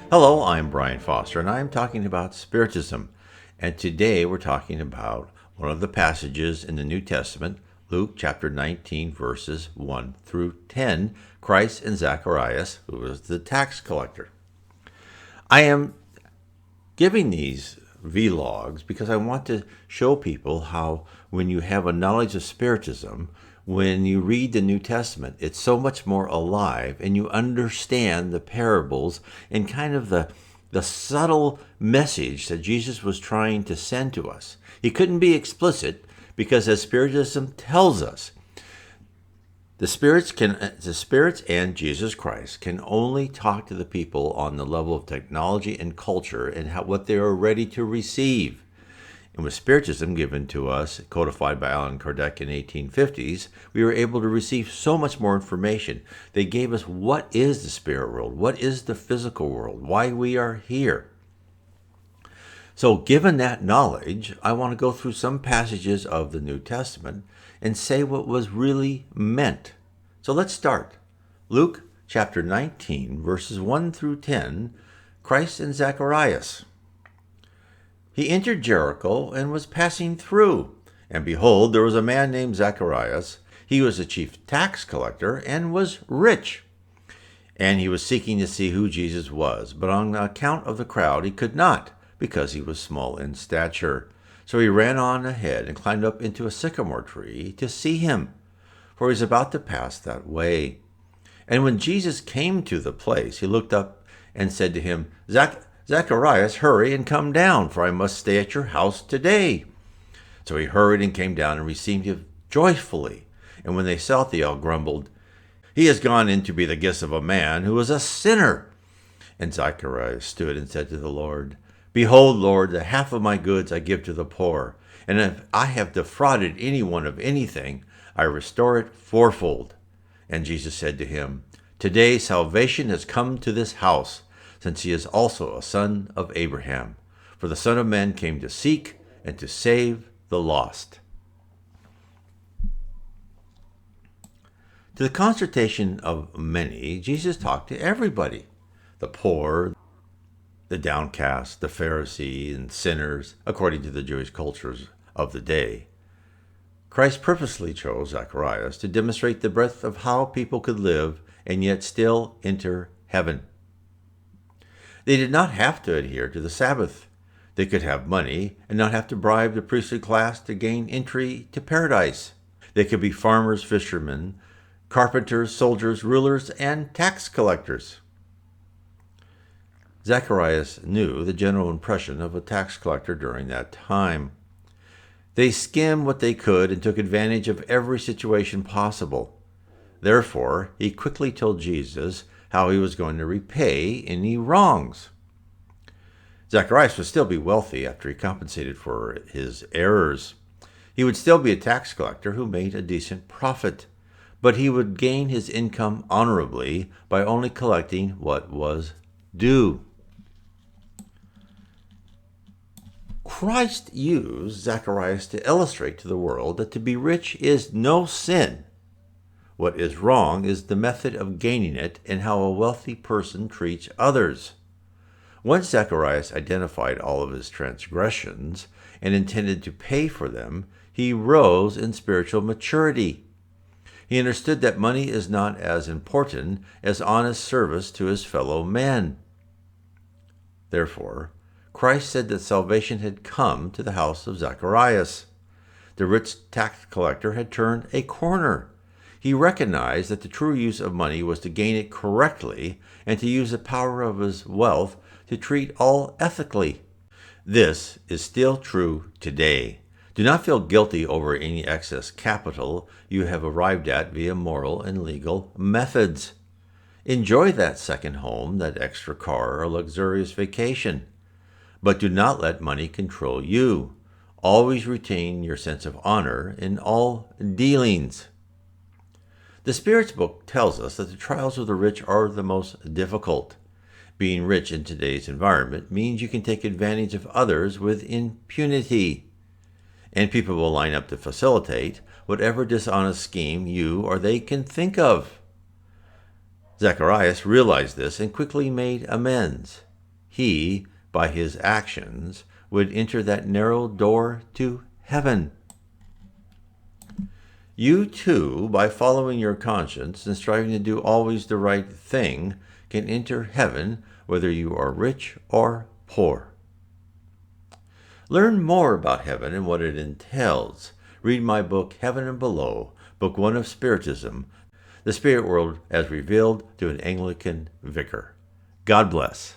Hello, I'm Brian Foster, and I'm talking about Spiritism. And today we're talking about one of the passages in the New Testament, Luke chapter 19, verses 1 through 10, Christ and Zacchaeus, who was the tax collector. I am giving these vlogs because I want to show people how when you have a knowledge of Spiritism, when you read the New Testament, it's so much more alive and you understand the parables and kind of the subtle message that Jesus was trying to send to us. He couldn't be explicit because, as Spiritism tells us, the spirits and Jesus Christ can only talk to the people on the level of technology and culture and what they are ready to receive. And with Spiritism given to us, codified by Allan Kardec in 1850s, we were able to receive so much more information. They gave us what is the spirit world, what is the physical world, why we are here. So given that knowledge, I want to go through some passages of the New Testament and say what was really meant. So let's start. Luke chapter 19, verses 1 through 10, Christ and Zacchaeus. He entered Jericho and was passing through. And behold, there was a man named Zacchaeus. He was a chief tax collector and was rich. And he was seeking to see who Jesus was. But on account of the crowd, he could not, because he was small in stature. So he ran on ahead and climbed up into a sycamore tree to see him, for he was about to pass that way. And when Jesus came to the place, he looked up and said to him, Zacchaeus, hurry and come down, for I must stay at your house today. So he hurried and came down and received him joyfully. And when they saw it, they all grumbled, He has gone in to be the guest of a man who is a sinner. And Zacchaeus stood and said to the Lord, Behold, Lord, the half of my goods I give to the poor. And if I have defrauded anyone of anything, I restore it fourfold. And Jesus said to him, Today salvation has come to this house, since he is also a son of Abraham. For the Son of Man came to seek and to save the lost. To the consternation of many, Jesus talked to everybody, the poor, the downcast, the Pharisees, and sinners, according to the Jewish cultures of the day. Christ purposely chose Zacchaeus to demonstrate the breadth of how people could live and yet still enter heaven. They did not have to adhere to the Sabbath. They could have money and not have to bribe the priestly class to gain entry to paradise. They could be farmers, fishermen, carpenters, soldiers, rulers, and tax collectors. Zacchaeus knew the general impression of a tax collector during that time. They skimmed what they could and took advantage of every situation possible. Therefore, he quickly told Jesus how he was going to repay any wrongs. Zacchaeus would still be wealthy after he compensated for his errors. He would still be a tax collector who made a decent profit, but he would gain his income honorably by only collecting what was due. Christ used Zacchaeus to illustrate to the world that to be rich is no sin. What is wrong is the method of gaining it and how a wealthy person treats others. Once Zacchaeus identified all of his transgressions and intended to pay for them, he rose in spiritual maturity. He understood that money is not as important as honest service to his fellow men. Therefore, Christ said that salvation had come to the house of Zacchaeus. The rich tax collector had turned a corner. He recognized that the true use of money was to gain it correctly and to use the power of his wealth to treat all ethically. This is still true today. Do not feel guilty over any excess capital you have arrived at via moral and legal methods. Enjoy that second home, that extra car, or luxurious vacation. But do not let money control you. Always retain your sense of honor in all dealings. The Spirit's book tells us that the trials of the rich are the most difficult. Being rich in today's environment means you can take advantage of others with impunity. And people will line up to facilitate whatever dishonest scheme you or they can think of. Zacchaeus realized this and quickly made amends. he, by his actions, would enter that narrow door to heaven. You too, by following your conscience and striving to do always the right thing, can enter heaven whether you are rich or poor. Learn more about heaven and what it entails. Read my book, Heaven and Below, Book 1 of Spiritism, The Spirit World as Revealed to an Anglican Vicar. God bless.